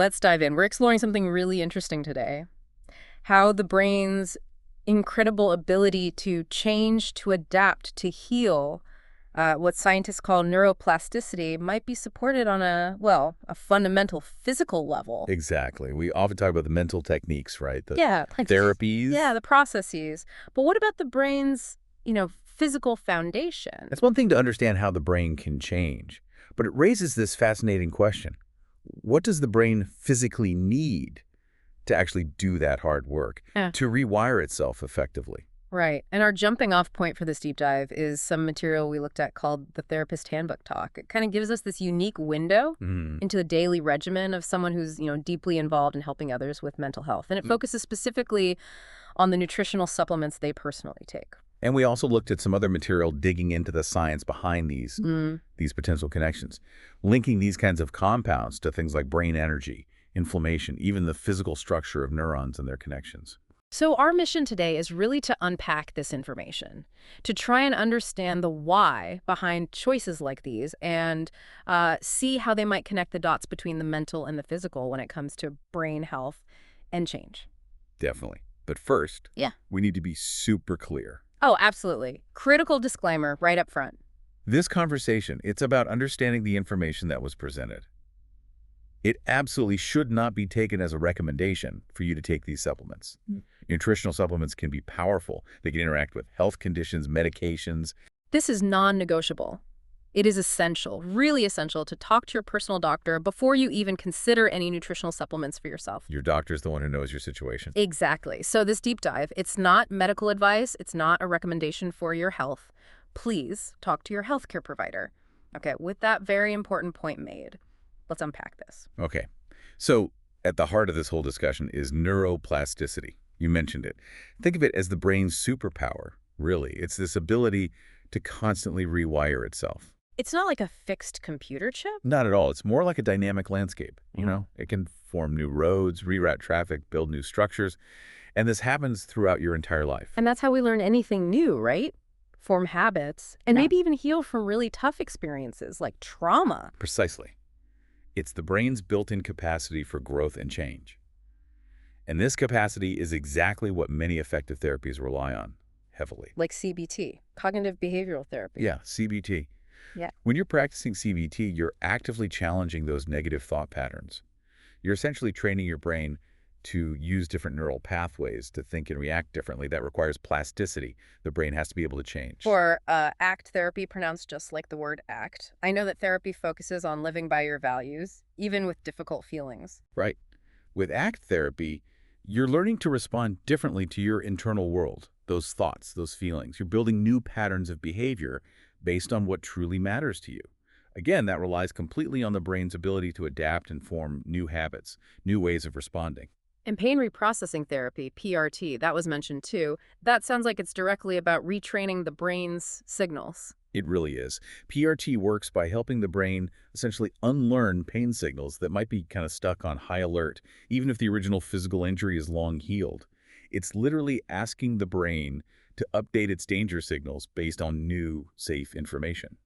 Let's dive in. We're exploring something really interesting today. How the brain's incredible ability to change, to adapt, to heal, what scientists call neuroplasticity, might be supported on a fundamental physical level. Exactly. We often talk about the mental techniques, right? The Yeah, like therapies. yeah, the processes. But what about the brain's, physical foundation? That's one thing to understand how the brain can change. But it raises this fascinating question. What does the brain physically need to actually do that hard work, Yeah. to rewire itself effectively? Right. And our jumping off point for this deep dive is some material we looked at called the Therapist Handbook Talk. It kind of gives us this unique window into a daily regimen of someone who's, deeply involved in helping others with mental health. And it focuses specifically on the nutritional supplements they personally take. And we also looked at some other material digging into the science behind these potential connections, linking these kinds of compounds to things like brain energy, inflammation, even the physical structure of neurons and their connections. So our mission today is really to unpack this information, to try and understand the why behind choices like these and see how they might connect the dots between the mental and the physical when it comes to brain health and change. Definitely. But first, Yeah. we need to be super clear. Oh, absolutely. Critical disclaimer right up front. This conversation, it's about understanding the information that was presented. It absolutely should not be taken as a recommendation for you to take these supplements. Nutritional supplements can be powerful. They can interact with health conditions, medications. This is non-negotiable. It is essential, really essential, to talk to your personal doctor before you even consider any nutritional supplements for yourself. Your doctor's the one who knows your situation. Exactly. So this deep dive, it's not medical advice. It's not a recommendation for your health. Please talk to your healthcare provider. Okay, with that very important point made, let's unpack this. Okay. So at the heart of this whole discussion is neuroplasticity. You mentioned it. Think of it as the brain's superpower, really. It's this ability to constantly rewire itself. It's not like a fixed computer chip? Not at all. It's more like a dynamic landscape. It can form new roads, reroute traffic, build new structures. And this happens throughout your entire life. And that's how we learn anything new, right? Form habits, and maybe even heal from really tough experiences like trauma. Precisely. It's the brain's built-in capacity for growth and change. And this capacity is exactly what many effective therapies rely on heavily. Like CBT, cognitive behavioral therapy. Yeah, CBT. Yeah. When you're practicing CBT, you're actively challenging those negative thought patterns. You're essentially training your brain to use different neural pathways to think and react differently. That requires plasticity. The brain has to be able to change. Or ACT therapy, pronounced just like the word act. I know that therapy focuses on living by your values, even with difficult feelings. Right. With ACT therapy, you're learning to respond differently to your internal world, those thoughts, those feelings. You're building new patterns of behavior based on what truly matters to you. Again, that relies completely on the brain's ability to adapt and form new habits, new ways of responding. And pain reprocessing therapy, PRT, that was mentioned too. That sounds like it's directly about retraining the brain's signals. It really is. PRT works by helping the brain essentially unlearn pain signals that might be kind of stuck on high alert, even if the original physical injury is long healed. It's literally asking the brain to update its danger signals based on new, safe information.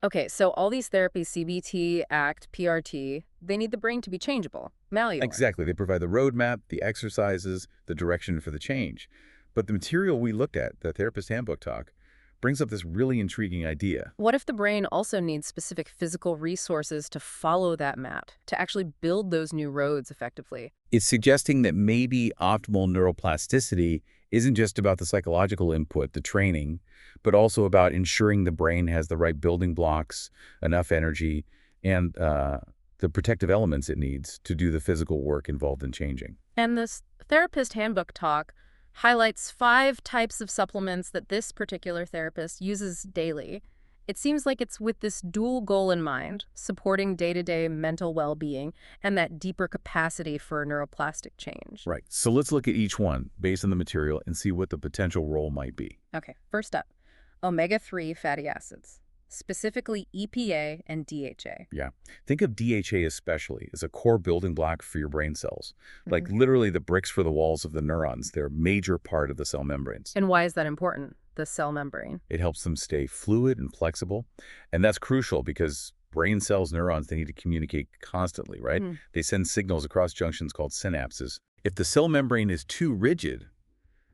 Okay, so all these therapies, CBT, ACT, PRT, they need the brain to be changeable, malleable. Exactly. They provide the roadmap, the exercises, the direction for the change. But the material we looked at, the Therapist Handbook Talk, brings up this really intriguing idea. What if the brain also needs specific physical resources to follow that map, to actually build those new roads effectively? It's suggesting that maybe optimal neuroplasticity isn't just about the psychological input, the training, but also about ensuring the brain has the right building blocks, enough energy, and the protective elements it needs to do the physical work involved in changing. And this Therapist Handbook Talk highlights 5 types of supplements that this particular therapist uses daily. It seems like it's with this dual goal in mind, supporting day-to-day mental well-being and that deeper capacity for neuroplastic change. Right. So let's look at each one based on the material and see what the potential role might be. Okay, first up, omega-3 fatty acids, specifically EPA and DHA. Yeah. Think of DHA especially as a core building block for your brain cells. Like literally the bricks for the walls of the neurons. They're a major part of the cell membranes. And why is that important, the cell membrane? It helps them stay fluid and flexible. And that's crucial because Brain cells, neurons, they need to communicate constantly, right? Hmm. They send signals across junctions called synapses. If the cell membrane is too rigid,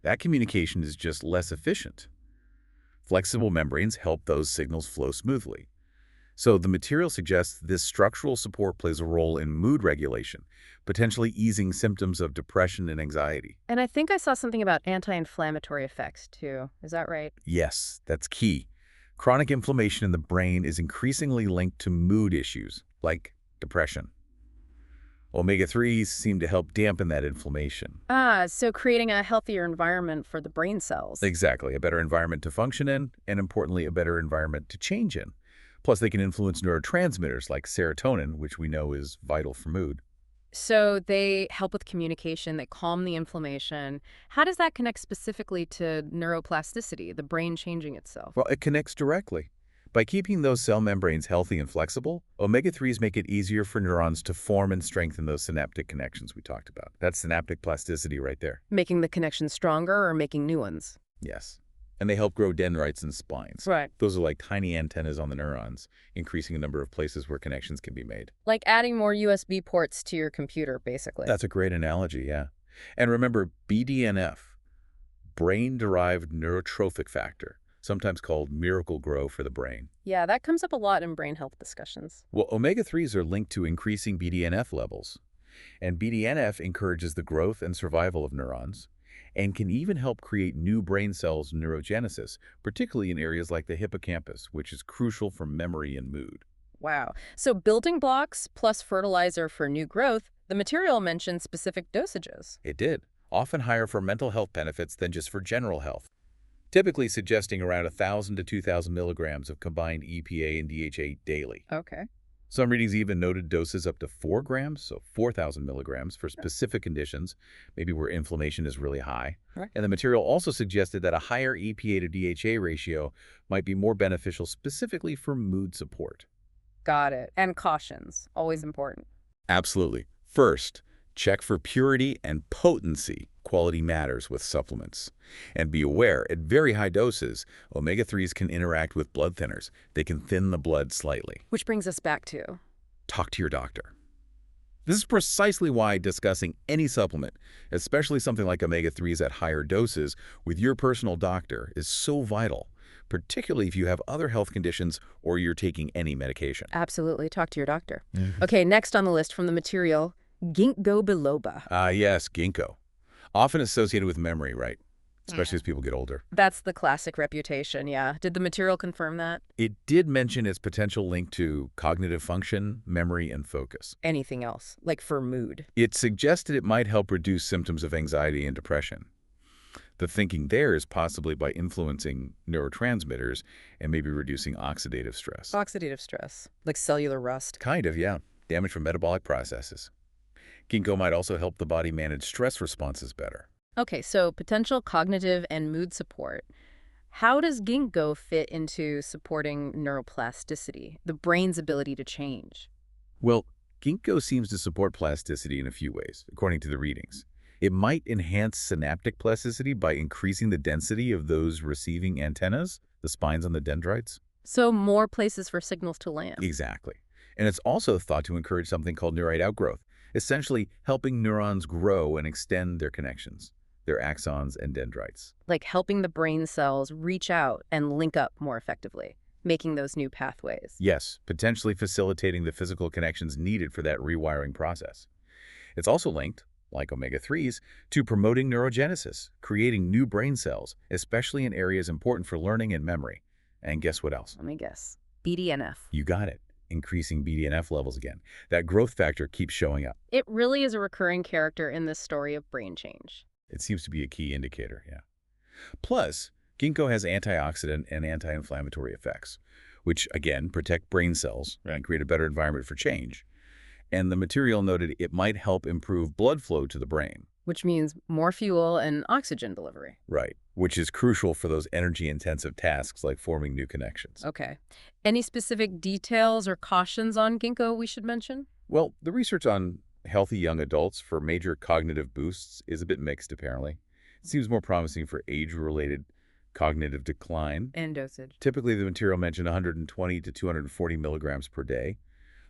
that communication is just less efficient. Flexible membranes help those signals flow smoothly. So the material suggests this structural support plays a role in mood regulation, potentially easing symptoms of depression and anxiety. And I think I saw something about anti-inflammatory effects, too. Is that right? Yes, that's key. Chronic inflammation in the brain is increasingly linked to mood issues, like depression. Omega-3s seem to help dampen that inflammation. Ah, so creating a healthier environment for the brain cells. Exactly, a better environment to function in, and importantly, a better environment to change in. Plus, they can influence neurotransmitters like serotonin, which we know is vital for mood. So they help with communication, they calm the inflammation. How does that connect specifically to neuroplasticity, the brain changing itself? Well, it connects directly. By keeping those cell membranes healthy and flexible, omega-3s make it easier for neurons to form and strengthen those synaptic connections we talked about. That's synaptic plasticity right there. Making the connection stronger or making new ones? Yes. And they help grow dendrites and spines. Right. Those are like tiny antennas on the neurons, increasing the number of places where connections can be made. Like adding more USB ports to your computer, basically. That's a great analogy, yeah. And remember, BDNF, brain-derived neurotrophic factor, sometimes called miracle grow for the brain. Yeah, that comes up a lot in brain health discussions. Well, omega-3s are linked to increasing BDNF levels, and BDNF encourages the growth and survival of neurons, and can even help create new brain cells neurogenesis, particularly in areas like the hippocampus, which is crucial for memory and mood. Wow. So building blocks plus fertilizer for new growth, the material mentioned specific dosages. It did, often higher for mental health benefits than just for general health, typically suggesting around 1,000 to 2,000 milligrams of combined EPA and DHA daily. Okay. Some readings even noted doses up to 4 grams, so 4,000 milligrams for specific conditions, maybe where inflammation is really high. Right. And the material also suggested that a higher EPA to DHA ratio might be more beneficial specifically for mood support. Got it. And cautions, always important. Absolutely. First, check for purity and potency. Quality matters with supplements. And be aware, at very high doses, omega-3s can interact with blood thinners. They can thin the blood slightly. Which brings us back to Talk to your doctor. This is precisely why discussing any supplement, especially something like omega-3s at higher doses, with your personal doctor is so vital, particularly if you have other health conditions or you're taking any medication. absolutely talk to your doctor. Okay, next on the list from the material, ginkgo biloba. Yes, ginkgo. Often associated with memory, right? Especially as people get older. That's the classic reputation, yeah. Did the material confirm that? It did mention its potential link to cognitive function, memory, and focus. Anything else, like for mood? It suggested it might help reduce symptoms of anxiety and depression. The thinking there is possibly by influencing neurotransmitters and maybe reducing oxidative stress. Oxidative stress, like cellular rust. Kind of, yeah. Damage from metabolic processes. Ginkgo might also help the body manage stress responses better. Okay, so potential cognitive and mood support. How does ginkgo fit into supporting neuroplasticity, the brain's ability to change? Well, ginkgo seems to support plasticity in a few ways, according to the readings. It might enhance synaptic plasticity by increasing the density of those receiving antennas, the spines on the dendrites. So more places for signals to land. Exactly. And it's also thought to encourage something called neurite outgrowth, essentially helping neurons grow and extend their connections, their axons and dendrites. Like helping the brain cells reach out and link up more effectively, making those new pathways. Yes, potentially facilitating the physical connections needed for that rewiring process. It's also linked, like omega-3s, to promoting neurogenesis, creating new brain cells, especially in areas important for learning and memory. And guess what else? Let me guess. BDNF. You got it. Increasing BDNF levels again. That growth factor keeps showing up. It really is a recurring character in this story of brain change. It seems to be a key indicator, yeah. Plus, ginkgo has antioxidant and anti-inflammatory effects, which, again, protect brain cells and create a better environment for change. And the material noted it might help improve blood flow to the brain. Which means more fuel and oxygen delivery. Right, which is crucial for those energy-intensive tasks like forming new connections. Okay. Any specific details or cautions on ginkgo we should mention? Well, the research on healthy young adults for major cognitive boosts is a bit mixed, apparently. It seems more promising for age-related cognitive decline. And dosage. Typically, the material mentioned 120 to 240 milligrams per day,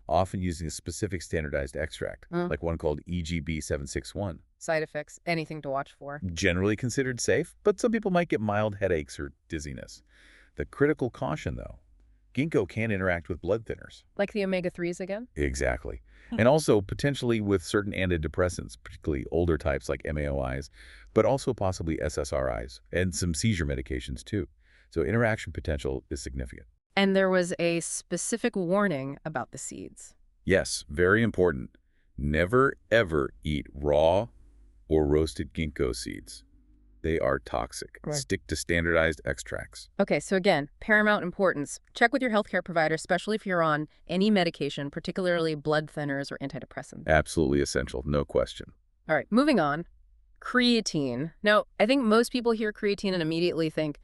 often using a specific standardized extract, like one called EGB 761. Side effects, anything to watch for. Generally considered safe, but some people might get mild headaches or dizziness. The critical caution, though, ginkgo can interact with blood thinners. Like the omega-3s again? Exactly. And also potentially with certain antidepressants, particularly older types like MAOIs, but also possibly SSRIs and some seizure medications too. So interaction potential is significant. And there was a specific warning about the seeds. Yes, very important. Never, ever eat raw or roasted ginkgo seeds. They are toxic. Right. Stick to standardized extracts. Okay, so again, paramount importance. Check with your healthcare provider, especially if you're on any medication, particularly blood thinners or antidepressants. Absolutely essential, no question. All right, moving on. Creatine. Now, I think most people hear creatine and immediately think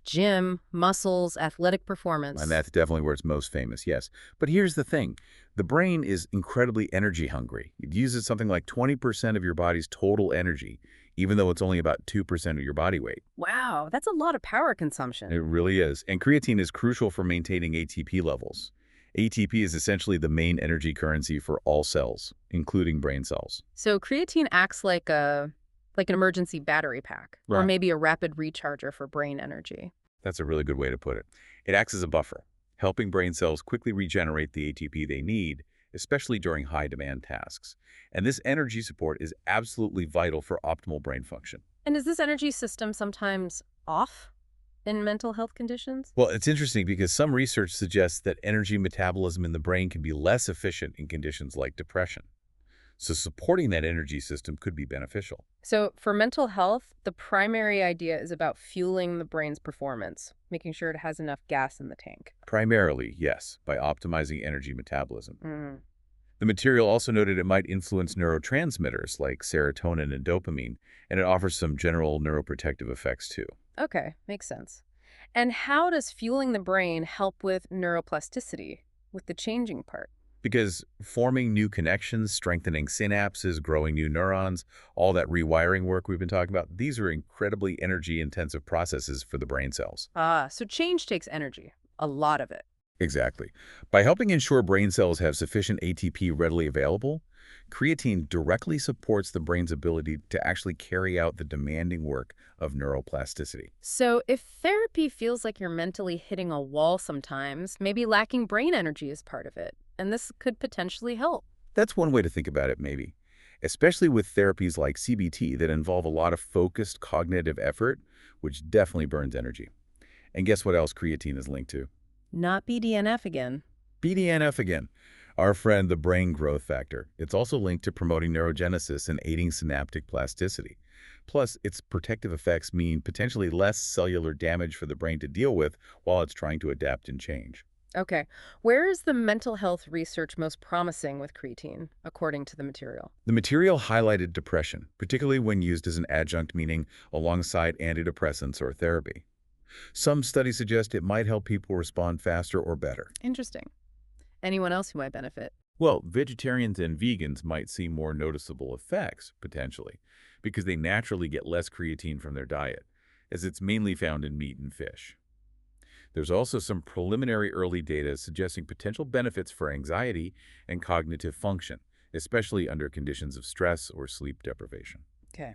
gym, muscles, athletic performance. And that's definitely where it's most famous, yes. But here's the thing. The brain is incredibly energy hungry. It uses something like 20% of your body's total energy, even though it's only about 2% of your body weight. Wow, that's a lot of power consumption. It really is. And creatine is crucial for maintaining ATP levels. ATP is essentially the main energy currency for all cells, including brain cells. So creatine acts like an emergency battery pack, or Right. maybe a rapid recharger for brain energy. That's a really good way to put it. It acts as a buffer, helping brain cells quickly regenerate the ATP they need, especially during high-demand tasks. And this energy support is absolutely vital for optimal brain function. And is this energy system sometimes off in mental health conditions? Well, it's interesting because some research suggests that energy metabolism in the brain can be less efficient in conditions like depression. So supporting that energy system could be beneficial. So for mental health, the primary idea is about fueling the brain's performance, making sure it has enough gas in the tank. Primarily, yes, by optimizing energy metabolism. Mm. The material also noted it might influence neurotransmitters like serotonin and dopamine, and it offers some general neuroprotective effects too. Okay, makes sense. And how does fueling the brain help with neuroplasticity, with the changing part? Because forming new connections, strengthening synapses, growing new neurons, all that rewiring work we've been talking about, these are incredibly energy-intensive processes for the brain cells. So change takes energy, a lot of it. Exactly. By helping ensure brain cells have sufficient ATP readily available, creatine directly supports the brain's ability to actually carry out the demanding work of neuroplasticity. So if therapy feels like you're mentally hitting a wall sometimes, maybe lacking brain energy is part of it, and this could potentially help. That's one way to think about it, maybe. Especially with therapies like CBT that involve a lot of focused cognitive effort, which definitely burns energy. And guess what else creatine is linked to? Not BDNF again. BDNF again. Our friend, the brain growth factor. It's also linked to promoting neurogenesis and aiding synaptic plasticity. Plus, its protective effects mean potentially less cellular damage for the brain to deal with while it's trying to adapt and change. Okay, where is the mental health research most promising with creatine, according to the material? The material highlighted depression, particularly when used as an adjunct, meaning alongside antidepressants or therapy. Some studies suggest it might help people respond faster or better. Interesting. Anyone else who might benefit? Well, vegetarians and vegans might see more noticeable effects, potentially, because they naturally get less creatine from their diet, as it's mainly found in meat and fish. There's also some preliminary early data suggesting potential benefits for anxiety and cognitive function, especially under conditions of stress or sleep deprivation. Okay.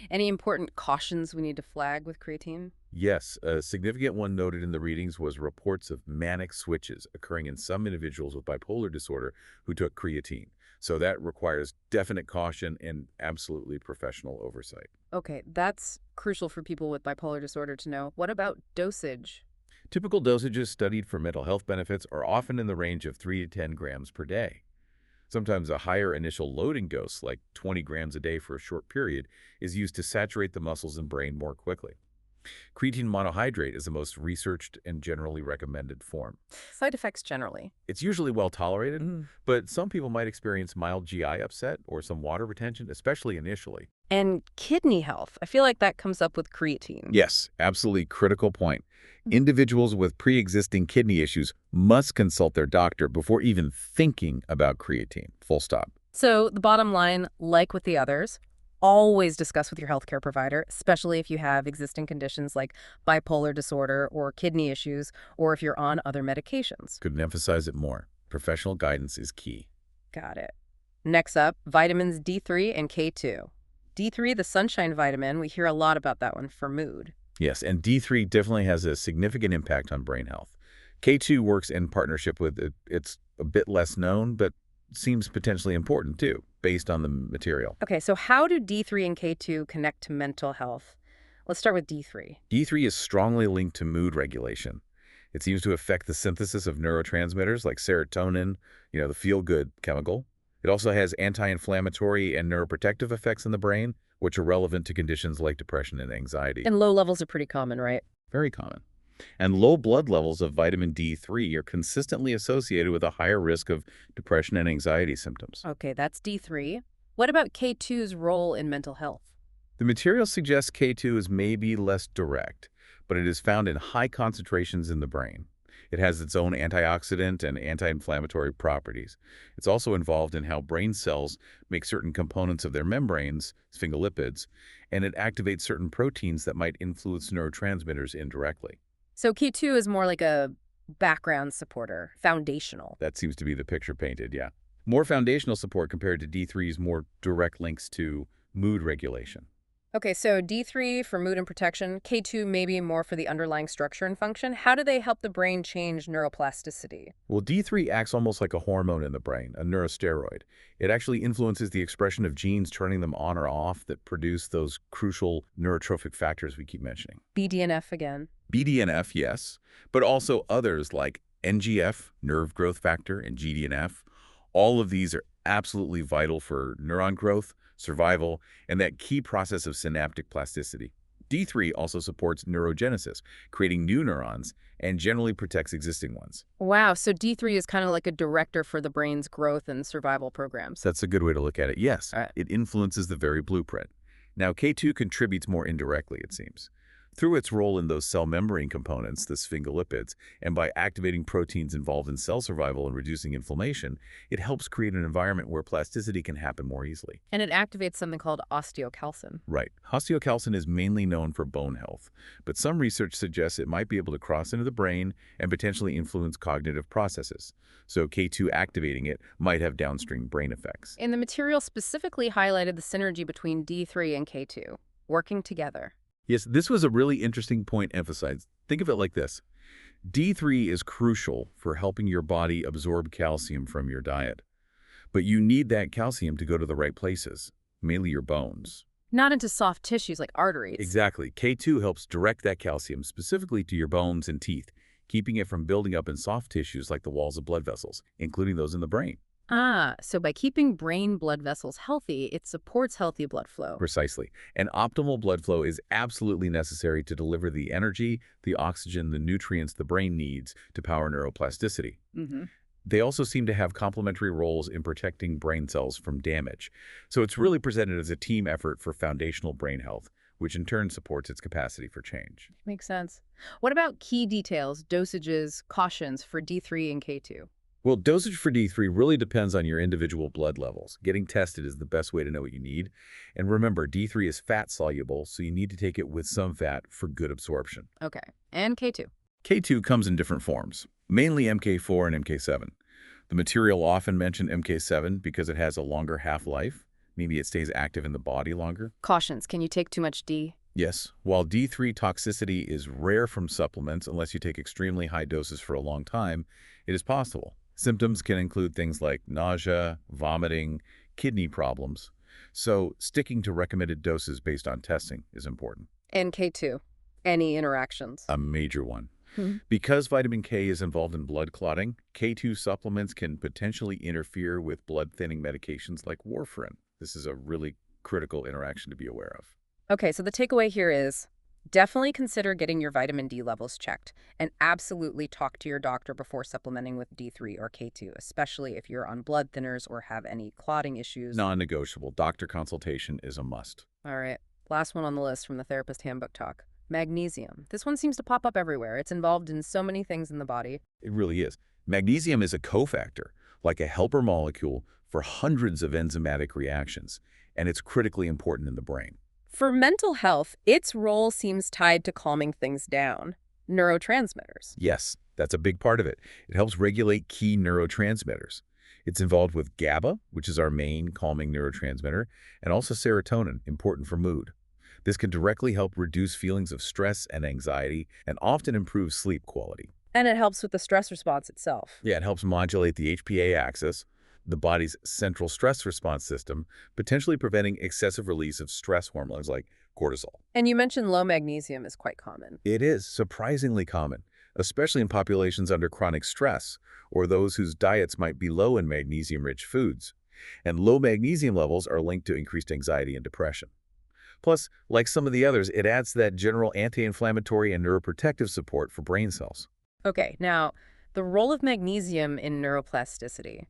Any important cautions we need to flag with creatine? Yes, a significant one noted in the readings was reports of manic switches occurring in some individuals with bipolar disorder who took creatine. So that requires definite caution and absolutely professional oversight. Okay, that's crucial for people with bipolar disorder to know. What about dosage? Typical dosages studied for mental health benefits are often in the range of 3 to 10 grams per day. Sometimes a higher initial loading dose, like 20 grams a day for a short period, is used to saturate the muscles and brain more quickly. Creatine monohydrate is the most researched and generally recommended form. Side effects generally. It's usually well tolerated, but some people might experience mild GI upset or some water retention, especially initially. And kidney health. I feel like that comes up with creatine. Yes, absolutely critical point. Individuals with pre-existing kidney issues must consult their doctor before even thinking about creatine. Full stop. So the bottom line, like with the others, always discuss with your healthcare provider, especially if you have existing conditions like bipolar disorder or kidney issues, or if you're on other medications. Couldn't emphasize it more. Professional guidance is key. Got it. Next up, vitamins D3 and K2. D3, the sunshine vitamin, we hear a lot about that one for mood. Yes, and D3 definitely has a significant impact on brain health. K2 works in partnership with it. It's a bit less known, but seems potentially important too, based on the material. Okay, so how do D3 and K2 connect to mental health? Let's start with D3. D3 is strongly linked to mood regulation. It seems to affect the synthesis of neurotransmitters like serotonin, the feel-good chemical. It also has anti-inflammatory and neuroprotective effects in the brain, which are relevant to conditions like depression and anxiety. And low levels are pretty common, right? Very common. And low blood levels of vitamin D3 are consistently associated with a higher risk of depression and anxiety symptoms. Okay, that's D3. What about K2's role in mental health? The material suggests K2 is maybe less direct, but it is found in high concentrations in the brain. It has its own antioxidant and anti-inflammatory properties. It's also involved in how brain cells make certain components of their membranes, sphingolipids, and it activates certain proteins that might influence neurotransmitters indirectly. So K2 is more like a background supporter, foundational. That seems to be the picture painted, yeah. More foundational support compared to D3's more direct links to mood regulation. Okay, so D3 for mood and protection, K2 maybe more for the underlying structure and function. How do they help the brain change neuroplasticity? Well, D3 acts almost like a hormone in the brain, a neurosteroid. It actually influences the expression of genes, turning them on or off that produce those crucial neurotrophic factors we keep mentioning. BDNF again. BDNF, yes, but also others like NGF, nerve growth factor, and GDNF. All of these are absolutely vital for neuron growth, survival, and that key process of synaptic plasticity. D3 also supports neurogenesis, creating new neurons, and generally protects existing ones. Wow, so D3 is kind of like a director for the brain's growth and survival programs. That's a good way to look at it. Yes, All right. it influences the very blueprint. Now, K2 contributes more indirectly, it seems. Through its role in those cell membrane components, the sphingolipids, and by activating proteins involved in cell survival and reducing inflammation, it helps create an environment where plasticity can happen more easily. And it activates something called osteocalcin. Right. Osteocalcin is mainly known for bone health, but some research suggests it might be able to cross into the brain and potentially influence cognitive processes. So K2 activating it might have downstream brain effects. And the material specifically highlighted the synergy between D3 and K2, working together. Yes, this was a really interesting point emphasized. Think of it like this. D3 is crucial for helping your body absorb calcium from your diet. But you need that calcium to go to the right places, mainly your bones. Not into soft tissues like arteries. Exactly. K2 helps direct that calcium specifically to your bones and teeth, keeping it from building up in soft tissues like the walls of blood vessels, including those in the brain. Ah, so by keeping brain blood vessels healthy, it supports healthy blood flow. Precisely. And optimal blood flow is absolutely necessary to deliver the energy, the oxygen, the nutrients the brain needs to power neuroplasticity. Mm-hmm. They also seem to have complementary roles in protecting brain cells from damage. So it's really presented as a team effort for foundational brain health, which in turn supports its capacity for change. Makes sense. What about key details, dosages, cautions for D3 and K2? Well, dosage for D3 really depends on your individual blood levels. Getting tested is the best way to know what you need. And remember, D3 is fat soluble, so you need to take it with some fat for good absorption. Okay. And K2? K2 comes in different forms, mainly MK4 and MK7. The material often mentioned MK7 because it has a longer half-life. Maybe it stays active in the body longer. Cautions. Can you take too much D? Yes, while D3 toxicity is rare from supplements unless you take extremely high doses for a long time, it is possible. Symptoms can include things like nausea, vomiting, kidney problems. So sticking to recommended doses based on testing is important. And K2? Any interactions? A major one. Hmm. Because vitamin K is involved in blood clotting, K2 supplements can potentially interfere with blood-thinning medications like warfarin. This is a really critical interaction to be aware of. Okay, so the takeaway here is definitely consider getting your vitamin D levels checked, and absolutely talk to your doctor before supplementing with D3 or K2, especially if you're on blood thinners or have any clotting issues. Non-negotiable. Doctor consultation is a must. All right, last one on the list from the Therapist Handbook Talk. Magnesium. This one seems to pop up everywhere. It's involved in so many things in the body. It really is. Magnesium is a cofactor, like a helper molecule for hundreds of enzymatic reactions. and it's critically important in the brain. For mental health, its role seems tied to calming things down. Neurotransmitters. Yes, that's a big part of it. It helps regulate key neurotransmitters. It's involved with GABA, which is our main calming neurotransmitter, and also serotonin, important for mood. This can directly help reduce feelings of stress and anxiety and often improve sleep quality. And it helps with the stress response itself. Yeah, it helps modulate the HPA axis, the body's central stress response system, potentially preventing excessive release of stress hormones like cortisol. And you mentioned low magnesium is quite common. It is surprisingly common, especially in populations under chronic stress or those whose diets might be low in magnesium-rich foods. And low magnesium levels are linked to increased anxiety and depression. Plus, like some of the others, it adds to that general anti-inflammatory and neuroprotective support for brain cells. Okay, now, the role of magnesium in neuroplasticity.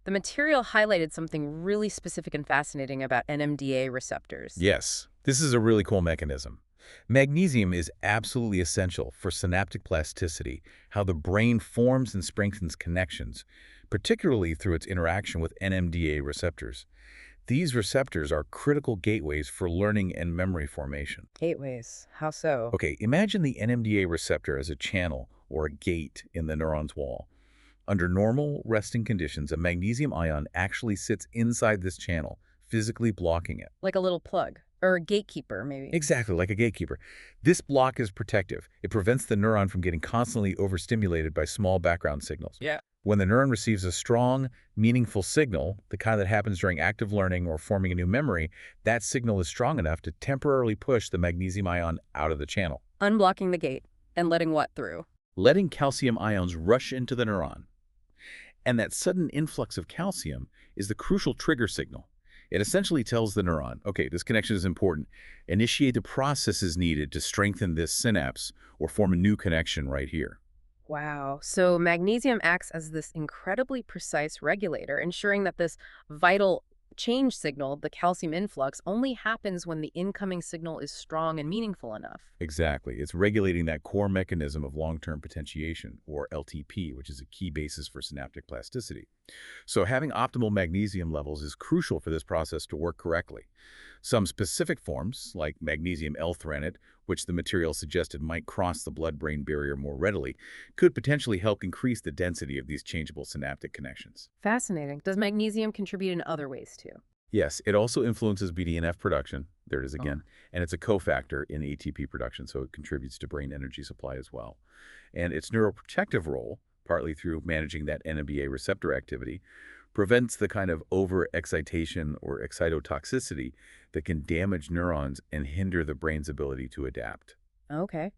The material highlighted something really specific and fascinating about NMDA receptors. Yes, this is a really cool mechanism. Magnesium is absolutely essential for synaptic plasticity, how the brain forms and strengthens connections, particularly through its interaction with NMDA receptors. These receptors are critical gateways for learning and memory formation. Gateways. How so? Okay, imagine the NMDA receptor as a channel or a gate in the neuron's wall. Under normal resting conditions, a magnesium ion actually sits inside this channel, physically blocking it. Like a little plug. Or a gatekeeper, maybe. Exactly, like a gatekeeper. This block is protective. It prevents the neuron from getting constantly overstimulated by small background signals. Yeah. When the neuron receives a strong, meaningful signal, the kind that happens during active learning or forming a new memory, that signal is strong enough to temporarily push the magnesium ion out of the channel. Unblocking the gate and letting what through? Letting calcium ions rush into the neuron. And that sudden influx of calcium is the crucial trigger signal. It essentially tells the neuron, okay, this connection is important. Initiate the processes needed to strengthen this synapse or form a new connection right here. Wow. So magnesium acts as this incredibly precise regulator, ensuring that this vital change signal, the calcium influx, only happens when the incoming signal is strong and meaningful enough. Exactly. It's regulating that core mechanism of long-term potentiation, or LTP, which is a key basis for synaptic plasticity. So having optimal magnesium levels is crucial for this process to work correctly. Some specific forms, like magnesium L-threonate, which the material suggested might cross the blood-brain barrier more readily, could potentially help increase the density of these changeable synaptic connections. Fascinating. Does magnesium contribute in other ways too? Yes, it also influences BDNF production, there it is again, and it's a cofactor in ATP production, so it contributes to brain energy supply as well. And its neuroprotective role, partly through managing that NMDA receptor activity, prevents the kind of overexcitation or excitotoxicity that can damage neurons and hinder the brain's ability to adapt. Okay.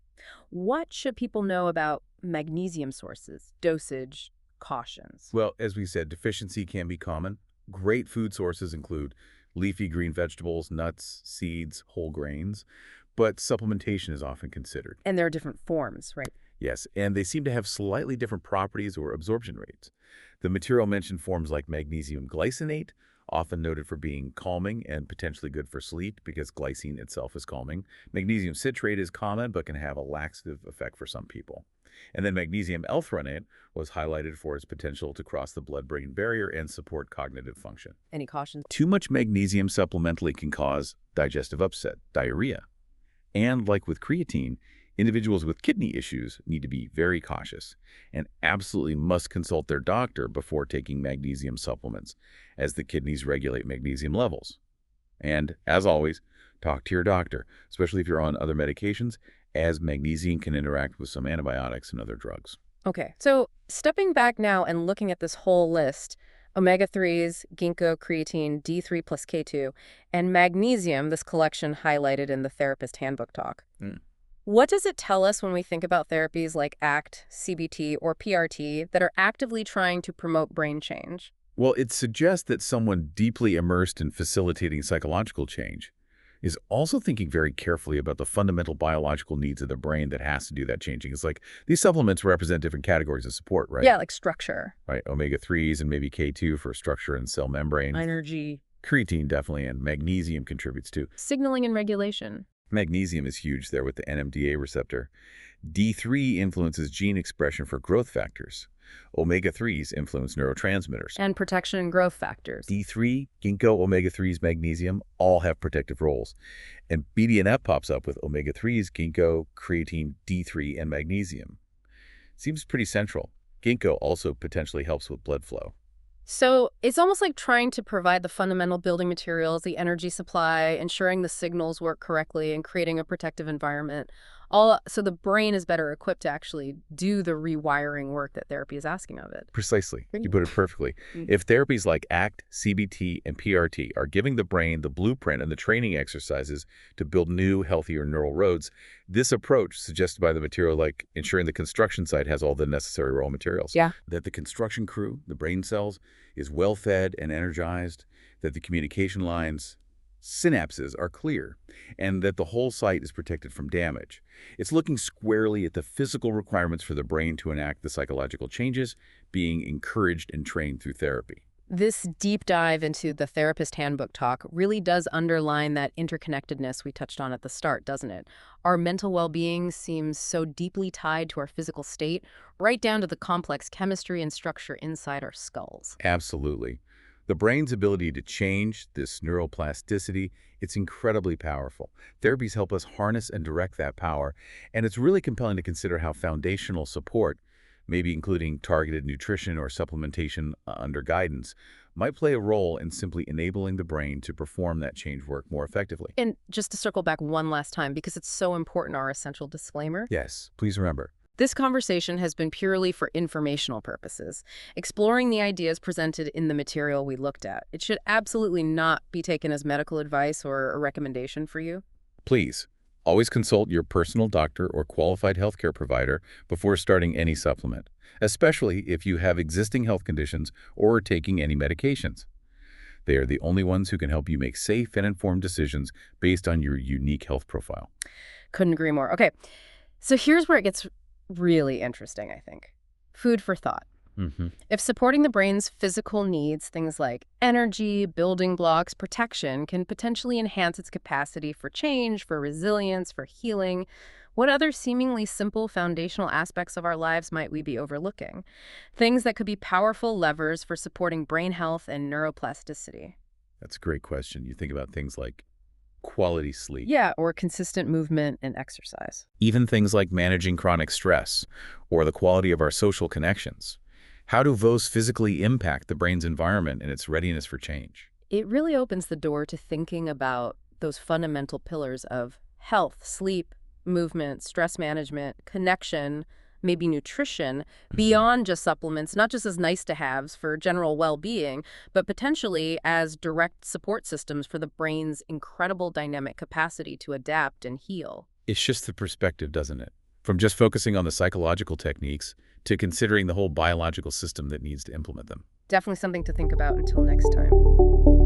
What should people know about magnesium sources, dosage, cautions? Well, as we said, deficiency can be common. Great food sources include leafy green vegetables, nuts, seeds, whole grains, but supplementation is often considered. And there are different forms, right? Yes, and they seem to have slightly different properties or absorption rates. The material mentioned forms like magnesium glycinate, often noted for being calming and potentially good for sleep because glycine itself is calming. Magnesium citrate is common but can have a laxative effect for some people. And then magnesium L-threonate was highlighted for its potential to cross the blood-brain barrier and support cognitive function. Any cautions? Too much magnesium supplementally can cause digestive upset, diarrhea. And like with creatine, individuals with kidney issues need to be very cautious and absolutely must consult their doctor before taking magnesium supplements, as the kidneys regulate magnesium levels. And, as always, talk to your doctor, especially if you're on other medications, as magnesium can interact with some antibiotics and other drugs. Okay, so stepping back now and looking at this whole list, omega-3s, ginkgo, creatine, D3 plus K2, and magnesium, this collection highlighted in the Therapist Handbook talk. What does it tell us when we think about therapies like ACT, CBT, or PRT that are actively trying to promote brain change? Well, it suggests that someone deeply immersed in facilitating psychological change is also thinking very carefully about the fundamental biological needs of the brain that has to do that changing. It's like these supplements represent different categories of support, right? Yeah, like structure. Right, omega-3s and maybe K2 for structure and cell membrane. Energy. Creatine definitely, and magnesium contributes too. Signaling and regulation. Magnesium is huge there with the NMDA receptor. D3 influences gene expression for growth factors. Omega-3s influence neurotransmitters. And protection and growth factors. D3, ginkgo, omega-3s, magnesium, all have protective roles. And BDNF pops up with omega-3s, ginkgo, creatine, D3, and magnesium. Seems pretty central. Ginkgo also potentially helps with blood flow. So it's almost like trying to provide the fundamental building materials, the energy supply, ensuring the signals work correctly, and creating a protective environment. All so the brain is better equipped to actually do the rewiring work that therapy is asking of it. Precisely. You put it perfectly. If therapies like ACT, CBT, and PRT are giving the brain the blueprint and the training exercises to build new, healthier neural roads, this approach, suggested by the material like ensuring the construction site has all the necessary raw materials, Yeah. that the construction crew, the brain cells, is well-fed and energized, that the communication lines, synapses are clear, and that the whole site is protected from damage. It's looking squarely at the physical requirements for the brain to enact the psychological changes being encouraged and trained through therapy. This deep dive into the therapist handbook talk really does underline that interconnectedness we touched on at the start, doesn't it? Our mental well-being seems so deeply tied to our physical state, right down to the complex chemistry and structure inside our skulls. Absolutely. The brain's ability to change, this neuroplasticity, it's incredibly powerful. Therapies help us harness and direct that power, and it's really compelling to consider how foundational support, maybe including targeted nutrition or supplementation under guidance, might play a role in simply enabling the brain to perform that change work more effectively. And just to circle back one last time, because it's so important, our essential disclaimer. Yes, please remember. This conversation has been purely for informational purposes, exploring the ideas presented in the material we looked at. It should absolutely not be taken as medical advice or a recommendation for you. Please, always consult your personal doctor or qualified healthcare provider before starting any supplement, especially if you have existing health conditions or are taking any medications. They are the only ones who can help you make safe and informed decisions based on your unique health profile. Couldn't agree more. Okay, so here's where it gets really interesting, I think. Food for thought. If supporting the brain's physical needs, things like energy, building blocks, protection, can potentially enhance its capacity for change, for resilience, for healing, what other seemingly simple foundational aspects of our lives might we be overlooking? Things that could be powerful levers for supporting brain health and neuroplasticity. That's a great question. You think about things like quality sleep. Yeah, or consistent movement and exercise. Even things like managing chronic stress or the quality of our social connections. How do those physically impact the brain's environment and its readiness for change? It really opens the door to thinking about those fundamental pillars of health, sleep, movement, stress management, connection, maybe nutrition, beyond just supplements, not just as nice-to-haves for general well-being, but potentially as direct support systems for the brain's incredible dynamic capacity to adapt and heal. It shifts the perspective, doesn't it? From just focusing on the psychological techniques to considering the whole biological system that needs to implement them. Definitely something to think about until next time.